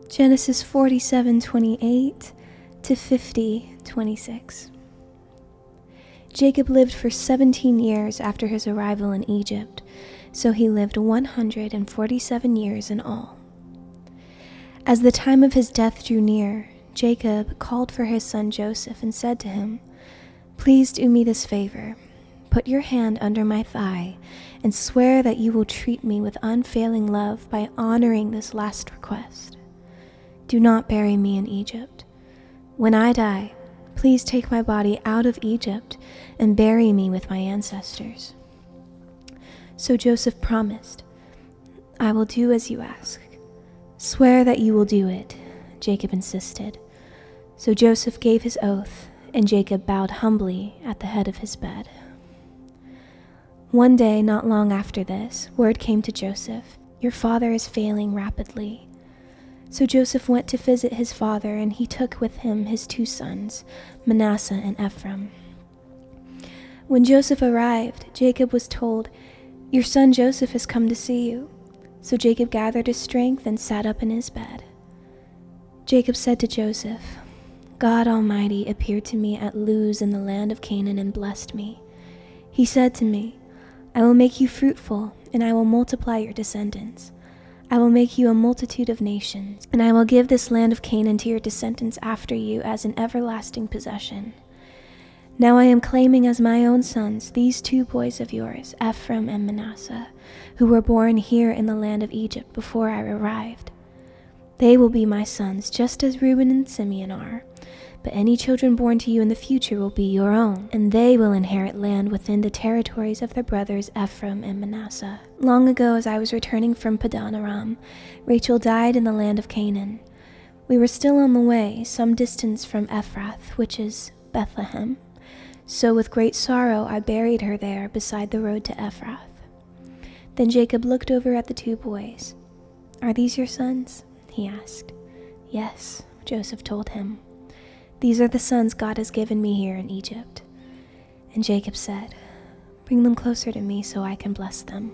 Genesis 47:28 to 50:26. Jacob lived for 17 years after his arrival in Egypt, so he lived 147 years in all. As the time of his death drew near, Jacob called for his son Joseph and said to him, "Please do me this favor. Put your hand under my thigh and swear that you will treat me with unfailing love by honoring this last request. Do not bury me in Egypt. When I die, please take my body out of Egypt and bury me with my ancestors." So Joseph promised, "I will do as you ask." "Swear that you will do it," Jacob insisted. So Joseph gave his oath, and Jacob bowed humbly at the head of his bed. One day, not long after this, word came to Joseph, "Your father is failing rapidly." So Joseph went to visit his father, and he took with him his 2 sons, Manasseh and Ephraim. When Joseph arrived, Jacob was told, "Your son Joseph has come to see you." So Jacob gathered his strength and sat up in his bed. Jacob said to Joseph, "God Almighty appeared to me at Luz in the land of Canaan and blessed me. He said to me, 'I will make you fruitful, and I will multiply your descendants. I will make you a multitude of nations, and I will give this land of Canaan to your descendants after you as an everlasting possession.' Now I am claiming as my own sons these 2 boys of yours, Ephraim and Manasseh, who were born here in the land of Egypt before I arrived. They will be my sons, just as Reuben and Simeon are. But any children born to you in the future will be your own, and they will inherit land within the territories of their brothers Ephraim and Manasseh. Long ago, as I was returning from Padan Aram, Rachel died in the land of Canaan. We were still on the way, some distance from Ephrath, which is Bethlehem. So with great sorrow I buried her there beside the road to Ephrath." Then Jacob looked over at the 2 boys. "Are these your sons?" he asked. "Yes," Joseph told him. "These are the sons God has given me here in Egypt." And Jacob said, "Bring them closer to me so I can bless them."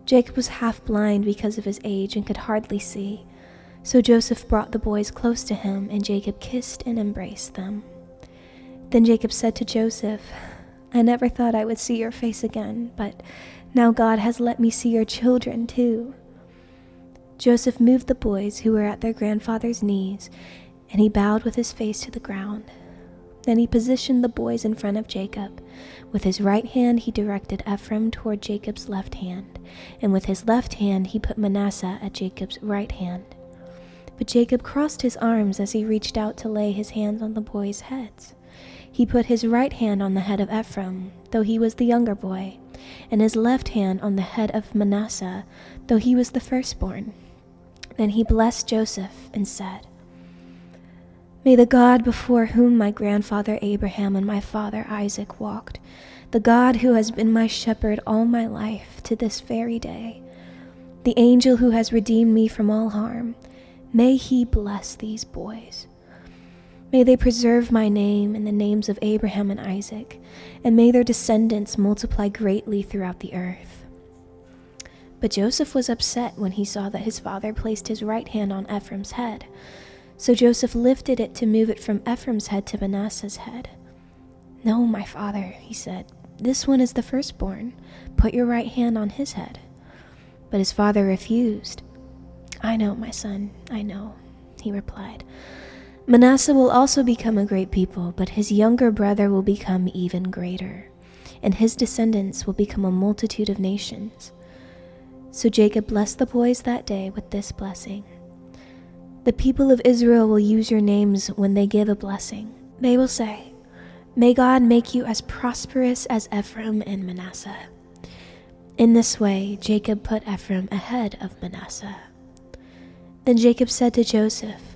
Jacob was half blind because of his age and could hardly see. So Joseph brought the boys close to him, and Jacob kissed and embraced them. Then Jacob said to Joseph, "I never thought I would see your face again, but now God has let me see your children too." Joseph moved the boys who were at their grandfather's knees, and he bowed with his face to the ground. Then he positioned the boys in front of Jacob. With his right hand he directed Ephraim toward Jacob's left hand, and with his left hand he put Manasseh at Jacob's right hand. But Jacob crossed his arms as he reached out to lay his hands on the boys' heads. He put his right hand on the head of Ephraim, though he was the younger boy, and his left hand on the head of Manasseh, though he was the firstborn. Then he blessed Joseph and said, "May the God before whom my grandfather Abraham and my father Isaac walked, the God who has been my shepherd all my life to this very day, the angel who has redeemed me from all harm, may he bless these boys. May they preserve my name and the names of Abraham and Isaac, and may their descendants multiply greatly throughout the earth." But Joseph was upset when he saw that his father placed his right hand on Ephraim's head. So Joseph lifted it to move it from Ephraim's head to Manasseh's head. "No, my father," he said, "this one is the firstborn. Put your right hand on his head." But his father refused. "I know, my son, I know," he replied. "Manasseh will also become a great people, but his younger brother will become even greater, and his descendants will become a multitude of nations." So Jacob blessed the boys that day with this blessing. "The people of Israel will use your names when they give a blessing. They will say, 'May God make you as prosperous as Ephraim and Manasseh.'" In this way, Jacob put Ephraim ahead of Manasseh. Then Jacob said to Joseph,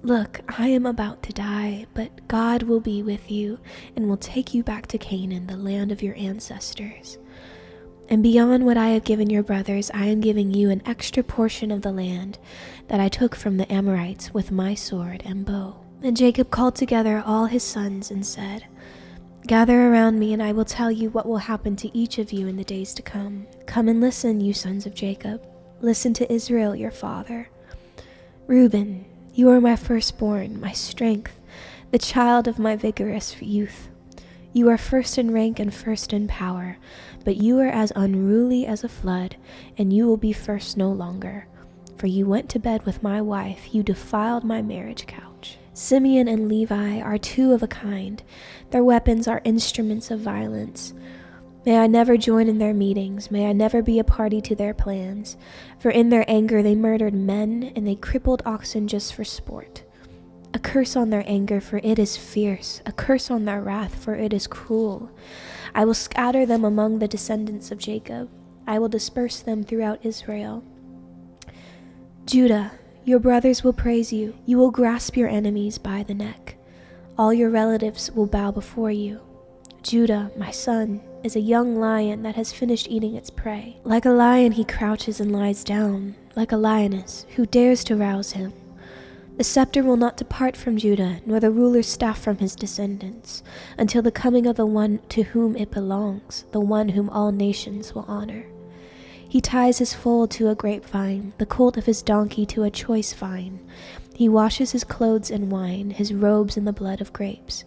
"Look, I am about to die, but God will be with you and will take you back to Canaan, the land of your ancestors. And beyond what I have given your brothers, I am giving you an extra portion of the land that I took from the Amorites with my sword and bow." Then Jacob called together all his sons and said, "Gather around me, and I will tell you what will happen to each of you in the days to come. Come and listen, you sons of Jacob. Listen to Israel, your father. Reuben, you are my firstborn, my strength, the child of my vigorous youth. You are first in rank and first in power, but you are as unruly as a flood, and you will be first no longer. For you went to bed with my wife, you defiled my marriage couch. Simeon and Levi are two of a kind. Their weapons are instruments of violence. May I never join in their meetings, may I never be a party to their plans. For in their anger they murdered men, and they crippled oxen just for sport. A curse on their anger, for it is fierce. A curse on their wrath, for it is cruel. I will scatter them among the descendants of Jacob. I will disperse them throughout Israel. Judah, your brothers will praise you. You will grasp your enemies by the neck. All your relatives will bow before you. Judah, my son, is a young lion that has finished eating its prey. Like a lion he crouches and lies down, like a lioness, who dares to rouse him? The scepter will not depart from Judah, nor the ruler's staff from his descendants, until the coming of the one to whom it belongs, the one whom all nations will honor. He ties his foal to a grapevine, the colt of his donkey to a choice vine. He washes his clothes in wine, his robes in the blood of grapes.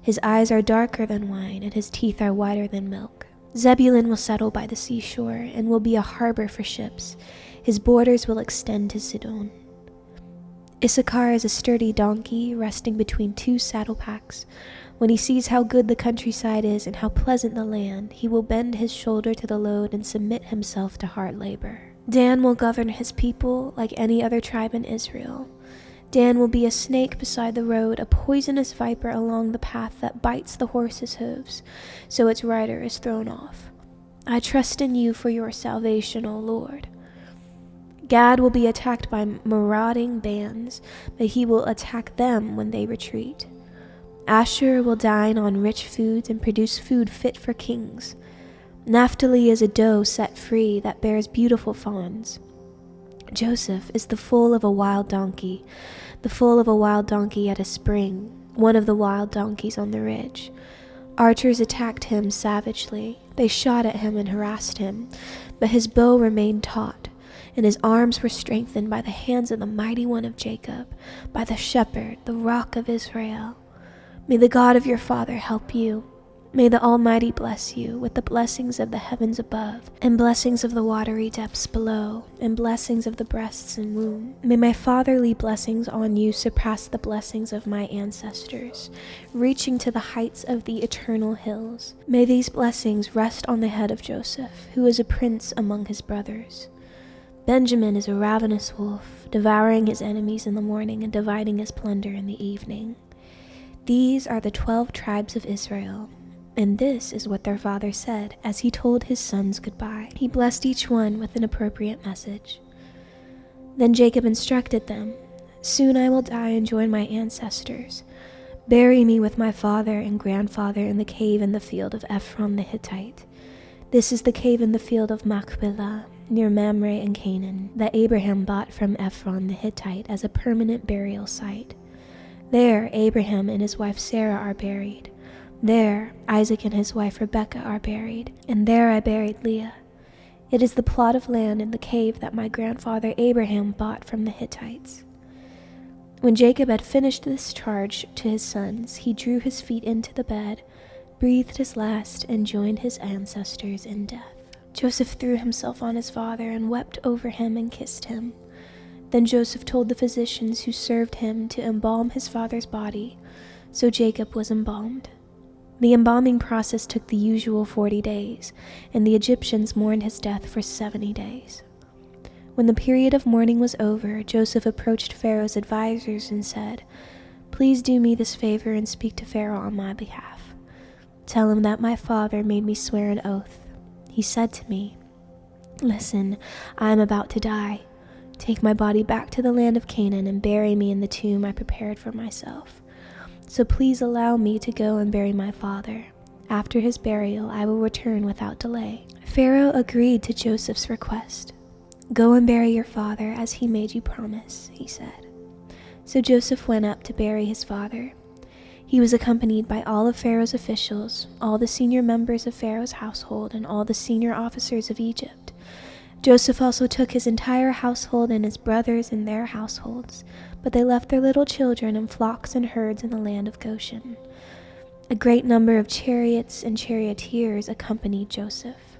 His eyes are darker than wine, and his teeth are whiter than milk. Zebulun will settle by the seashore, and will be a harbor for ships. His borders will extend to Sidon. Issachar is a sturdy donkey, resting between two saddle packs. When he sees how good the countryside is and how pleasant the land, he will bend his shoulder to the load and submit himself to hard labor. Dan will govern his people like any other tribe in Israel. Dan will be a snake beside the road, a poisonous viper along the path that bites the horse's hooves, so its rider is thrown off. I trust in you for your salvation, O Lord. Gad will be attacked by marauding bands, but he will attack them when they retreat. Asher will dine on rich foods and produce food fit for kings. Naphtali is a doe set free that bears beautiful fawns. Joseph is the foal of a wild donkey, the foal of a wild donkey at a spring, one of the wild donkeys on the ridge. Archers attacked him savagely. They shot at him and harassed him, but his bow remained taut, and his arms were strengthened by the hands of the mighty one of Jacob, by the shepherd, the rock of Israel. May the God of your father help you. May the Almighty bless you with the blessings of the heavens above, and blessings of the watery depths below, and blessings of the breasts and womb. May my fatherly blessings on you surpass the blessings of my ancestors, reaching to the heights of the eternal hills. May these blessings rest on the head of Joseph, who is a prince among his brothers. Benjamin is a ravenous wolf, devouring his enemies in the morning and dividing his plunder in the evening. These are the 12 tribes of Israel, and this is what their father said as he told his sons goodbye. He blessed each one with an appropriate message. Then Jacob instructed them, "Soon I will die and join my ancestors. Bury me with my father and grandfather in the cave in the field of Ephron the Hittite. This is the cave in the field of Machpelah, near Mamre in Canaan, that Abraham bought from Ephron the Hittite as a permanent burial site. There Abraham and his wife Sarah are buried. There Isaac and his wife Rebekah are buried, and there I buried Leah. It is the plot of land in the cave that my grandfather Abraham bought from the Hittites." When Jacob had finished this charge to his sons, he drew his feet into the bed, breathed his last, and joined his ancestors in death. Joseph threw himself on his father and wept over him and kissed him. Then Joseph told the physicians who served him to embalm his father's body, so Jacob was embalmed. The embalming process took the usual 40 days, and the Egyptians mourned his death for 70 days. When the period of mourning was over, Joseph approached Pharaoh's advisors and said, "Please do me this favor and speak to Pharaoh on my behalf. Tell him that my father made me swear an oath. He said to me, 'Listen, I am about to die. Take my body back to the land of Canaan and bury me in the tomb I prepared for myself. So please allow me to go and bury my father. After his burial, I will return without delay.' Pharaoh agreed to Joseph's request. 'Go and bury your father as he made you promise,' he said. So Joseph went up to bury his father. He was accompanied by all of Pharaoh's officials, all the senior members of Pharaoh's household, and all the senior officers of Egypt. Joseph also took his entire household and his brothers and their households, but they left their little children and flocks and herds in the land of Goshen. A great number of chariots and charioteers accompanied Joseph.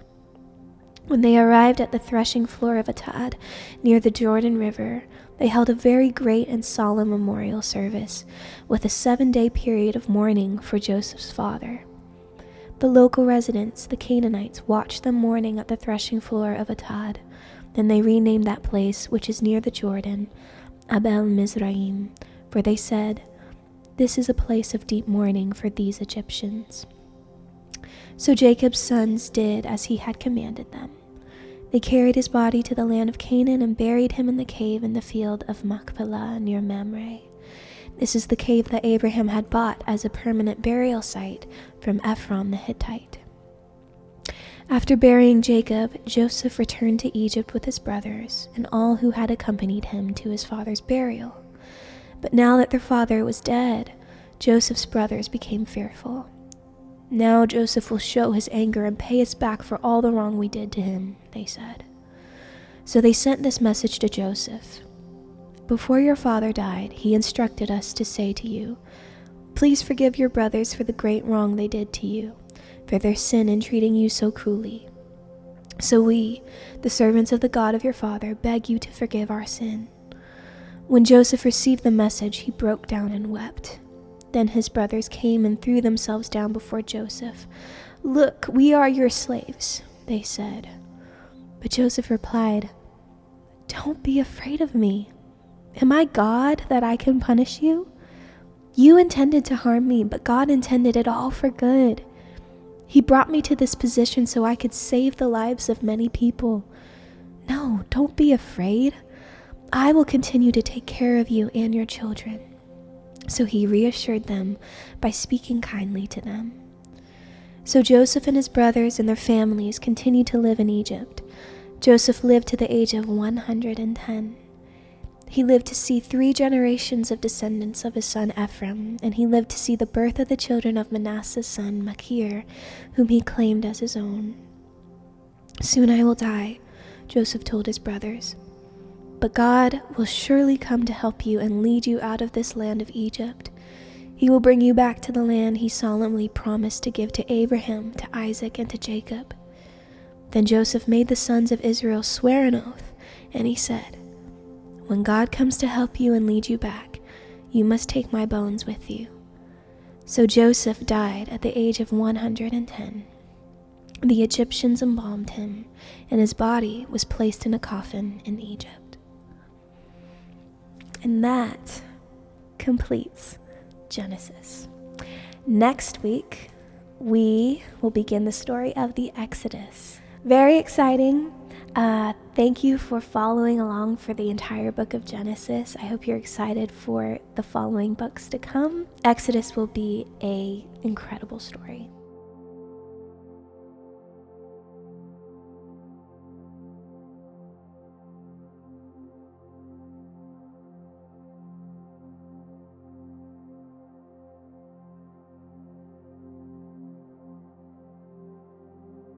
When they arrived at the threshing floor of Atad, near the Jordan River, they held a very great and solemn memorial service, with a 7-day period of mourning for Joseph's father. The local residents, the Canaanites, watched them mourning at the threshing floor of Atad. Then they renamed that place, which is near the Jordan, Abel Mizraim, for they said, "This is a place of deep mourning for these Egyptians." So Jacob's sons did as he had commanded them. They carried his body to the land of Canaan and buried him in the cave in the field of Machpelah near Mamre. This is the cave that Abraham had bought as a permanent burial site from Ephron the Hittite. After burying Jacob, Joseph returned to Egypt with his brothers and all who had accompanied him to his father's burial. But now that their father was dead, Joseph's brothers became fearful. "Now Joseph will show his anger and pay us back for all the wrong we did to him," they said. So they sent this message to Joseph. "Before your father died, he instructed us to say to you, 'Please forgive your brothers for the great wrong they did to you, for their sin in treating you so cruelly. So we, the servants of the God of your father, beg you to forgive our sin.' When Joseph received the message, he broke down and wept. Then his brothers came and threw themselves down before Joseph. 'Look, we are your slaves,' they said. But Joseph replied, 'Don't be afraid of me. Am I God that I can punish you? You intended to harm me, but God intended it all for good. He brought me to this position so I could save the lives of many people. No, don't be afraid. I will continue to take care of you and your children.' So he reassured them by speaking kindly to them. So Joseph and his brothers and their families continued to live in Egypt. Joseph lived to the age of 110. He lived to see 3 generations of descendants of his son Ephraim, and he lived to see the birth of the children of Manasseh's son Machir, whom he claimed as his own. 'Soon I will die,' Joseph told his brothers. 'But God will surely come to help you and lead you out of this land of Egypt. He will bring you back to the land he solemnly promised to give to Abraham, to Isaac, and to Jacob.' Then Joseph made the sons of Israel swear an oath, and he said, 'When God comes to help you and lead you back, you must take my bones with you.' So Joseph died at the age of 110. The Egyptians embalmed him, and his body was placed in a coffin in Egypt." And that completes Genesis. Next week, we will begin the story of the Exodus. Very exciting. Thank you for following along for the entire book of Genesis. I hope you're excited for the following books to come. Exodus will be an incredible story.